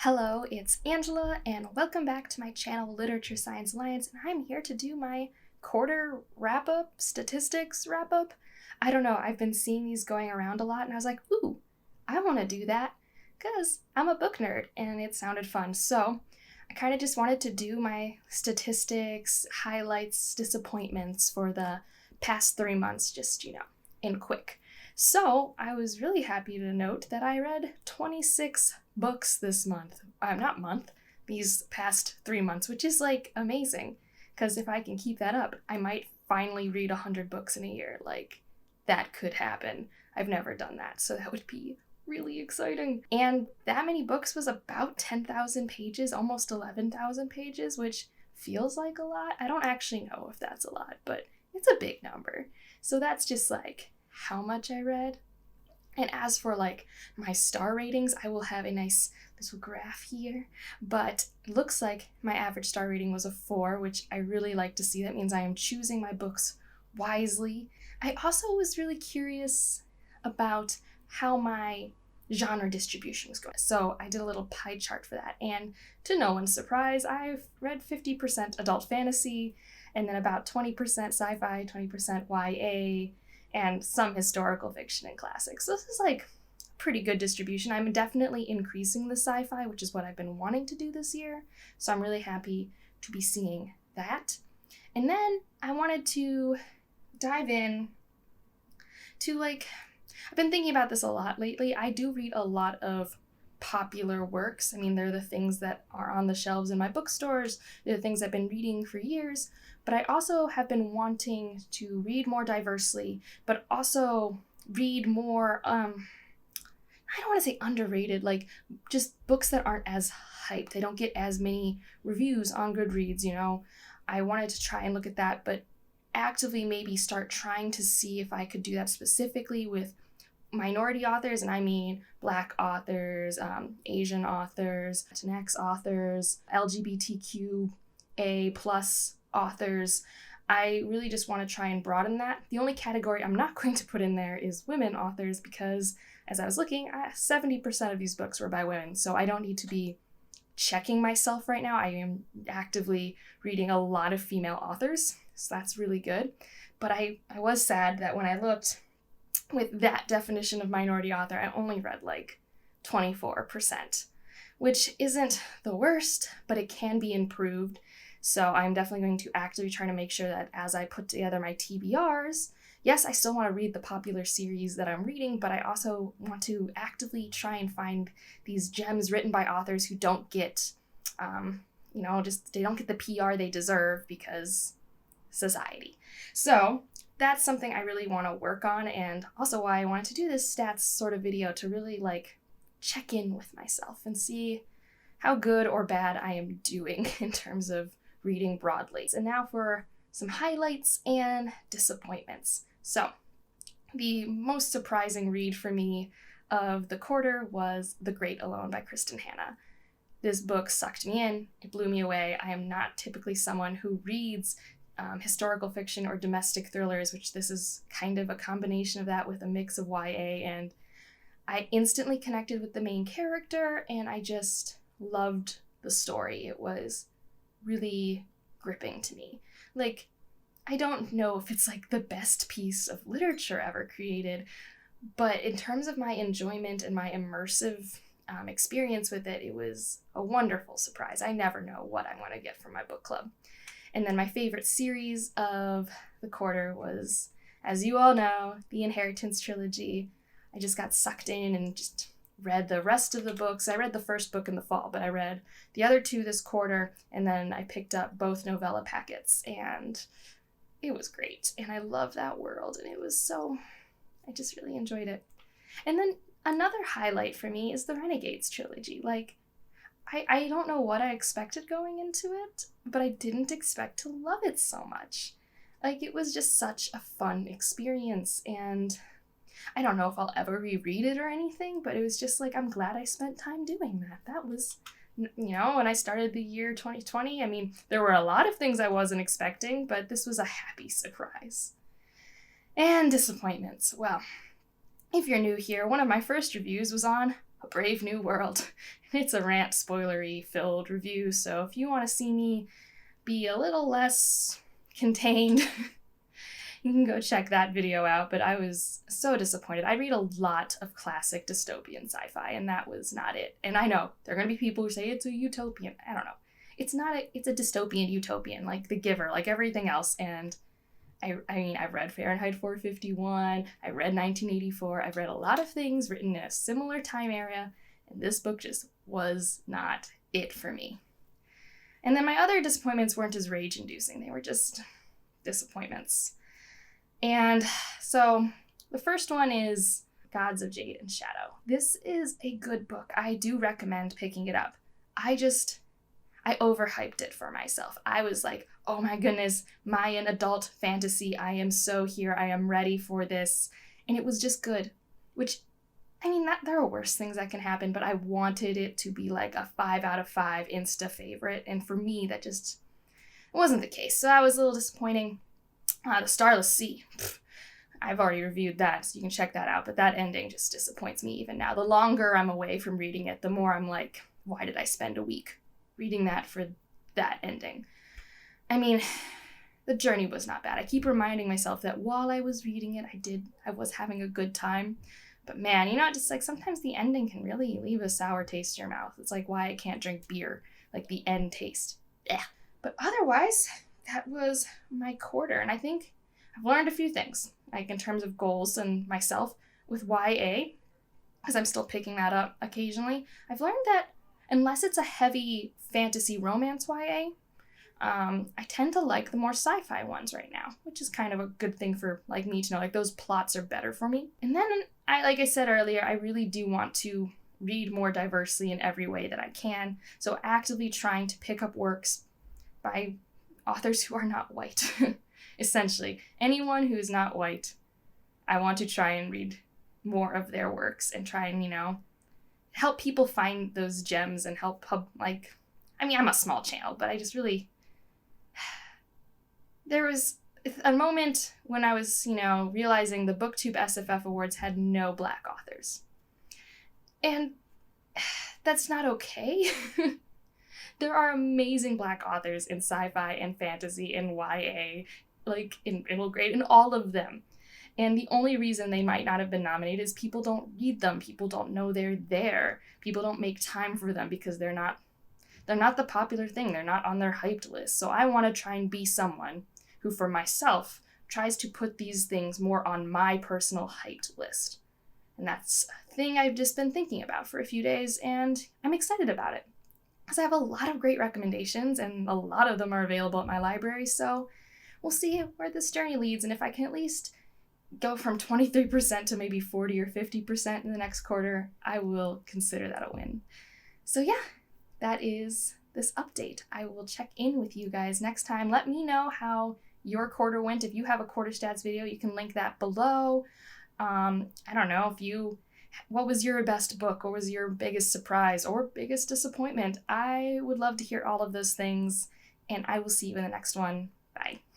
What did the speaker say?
Hello, it's Angela, and welcome back to my channel, Literature Science Alliance, and I'm here to do my quarter wrap-up, statistics wrap-up. I don't know, I've been seeing these going around a lot, and I was like, ooh, I want to do that, because I'm a book nerd, and it sounded fun. So I kind of just wanted to do my statistics, highlights, disappointments for the past 3 months, just, in quick. So I was really happy to note that I read 26 books this month. These past 3 months, which is like amazing. Because if I can keep that up, I might finally read 100 books in a year. Like, that could happen. I've never done that, so that would be really exciting. And that many books was about 10,000 pages, almost 11,000 pages, which feels like a lot. I don't actually know if that's a lot, but it's a big number. So that's just like how much I read. And as for like my star ratings, I will have a nice little graph here, but it looks like my average star rating was a 4, which I really like to see. That means I am choosing my books wisely. I also was really curious about how my genre distribution was going. So I did a little pie chart for that, and to no one's surprise, I've read 50% adult fantasy, and then about 20% sci-fi, 20% YA, and some historical fiction and classics. So this is like pretty good distribution. I'm definitely increasing the sci-fi, which is what I've been wanting to do this year. So I'm really happy to be seeing that. And then I wanted to dive in to I've been thinking about this a lot lately. I do read a lot of popular works. I mean, they're the things that are on the shelves in my bookstores. They're the things I've been reading for years. But I also have been wanting to read more diversely, but also read more, I don't want to say underrated, like just books that aren't as hyped. They don't get as many reviews on Goodreads, I wanted to try and look at that, but actively maybe start trying to see if I could do that specifically with minority authors, and I mean Black authors, Asian authors, Latinx authors, LGBTQA+ authors. I really just want to try and broaden that. The only category I'm not going to put in there is women authors, because as I was looking, 70% of these books were by women, so I don't need to be checking myself right now. I am actively reading a lot of female authors, so that's really good. But I was sad that when I looked with that definition of minority author, I only read like 24%, which isn't the worst, but it can be improved. So I'm definitely going to actively try to make sure that as I put together my TBRs, yes, I still want to read the popular series that I'm reading, but I also want to actively try and find these gems written by authors who don't get, they don't get the PR they deserve because society. So that's something I really want to work on, and also why I wanted to do this stats sort of video, to really check in with myself and see how good or bad I am doing in terms of reading broadly. And now for some highlights and disappointments. So the most surprising read for me of the quarter was The Great Alone by Kristin. This book sucked me in. It blew me away. I am not typically someone who reads historical fiction or domestic thrillers, which this is kind of a combination of that with a mix of YA, and I instantly connected with the main character, and I just loved the story. It was really gripping to me. I don't know if it's the best piece of literature ever created, but in terms of my enjoyment and my immersive experience with it, it was a wonderful surprise. I never know what I'm going to get from my book club. And then my favorite series of the quarter was, as you all know, the Inheritance Trilogy. I just got sucked in and just read the rest of the books. I read the first book in the fall, but I read the other 2 this quarter, and then I picked up both novella packets, and it was great. And I love that world, and I just really enjoyed it. And then another highlight for me is the Renegades trilogy. I don't know what I expected going into it, but I didn't expect to love it so much. It was just such a fun experience, and I don't know if I'll ever reread it or anything, but it was just I'm glad I spent time doing that. That was, when I started the year 2020, I mean, there were a lot of things I wasn't expecting, but this was a happy surprise. And disappointments. Well, if you're new here, one of my first reviews was on A Brave New World. It's a rant spoilery filled review, so if you want to see me be a little less contained, you can go check that video out. But I was so disappointed. I read a lot of classic dystopian sci-fi, and that was not it. And I know there are going to be people who say it's a utopian. I don't know. It's not it's a dystopian utopian, like The Giver, like everything else. And I mean, I've read Fahrenheit 451, I read 1984, I've read a lot of things written in a similar time area, and this book just was not it for me. And then my other disappointments weren't as rage-inducing, they were just disappointments. And so the first one is Gods of Jade and Shadow. This is a good book. I do recommend picking it up. I overhyped it for myself. I was like, oh my goodness, Mayan adult fantasy. I am so here. I am ready for this. And it was just good. Which, I mean, there are worse things that can happen, but I wanted it to be like a 5 out of 5 Insta favorite. And for me, that just wasn't the case. So that was a little disappointing. The Starless Sea. I've already reviewed that, so you can check that out. But that ending just disappoints me even now. The longer I'm away from reading it, the more I'm like, why did I spend a week reading that for that ending? I mean, the journey was not bad. I keep reminding myself that while I was reading it, I was having a good time. But man, just like sometimes the ending can really leave a sour taste in your mouth. It's like why I can't drink beer, like the end taste. Ugh. But otherwise, that was my quarter. And I think I've learned a few things, like in terms of goals and myself with YA, because I'm still picking that up occasionally. I've learned that unless it's a heavy fantasy romance YA, I tend to like the more sci-fi ones right now, which is kind of a good thing for like me to know, like those plots are better for me. And then like I said earlier, I really do want to read more diversely in every way that I can. So actively trying to pick up works by authors who are not white. Essentially, anyone who is not white, I want to try and read more of their works and try and, help people find those gems and help I'm a small channel, but I just really, there was a moment when I was, realizing the BookTube SFF Awards had no Black authors. And that's not okay. There are amazing Black authors in sci-fi and fantasy and YA, like in middle grade, and all of them. And the only reason they might not have been nominated is people don't read them. People don't know they're there. People don't make time for them because they're not the popular thing. They're not on their hyped list. So I want to try and be someone who, for myself, tries to put these things more on my personal hyped list. And that's a thing I've just been thinking about for a few days, and I'm excited about it. Because I have a lot of great recommendations, and a lot of them are available at my library, so we'll see where this journey leads, and if I can at least go from 23% to maybe 40 or 50% in the next quarter, I will consider that a win. So yeah, that is this update. I will check in with you guys next time. Let me know how your quarter went. If you have a quarter stats video, you can link that below. I don't know, what was your best book? What was your biggest surprise or biggest disappointment? I would love to hear all of those things, and I will see you in the next one. Bye.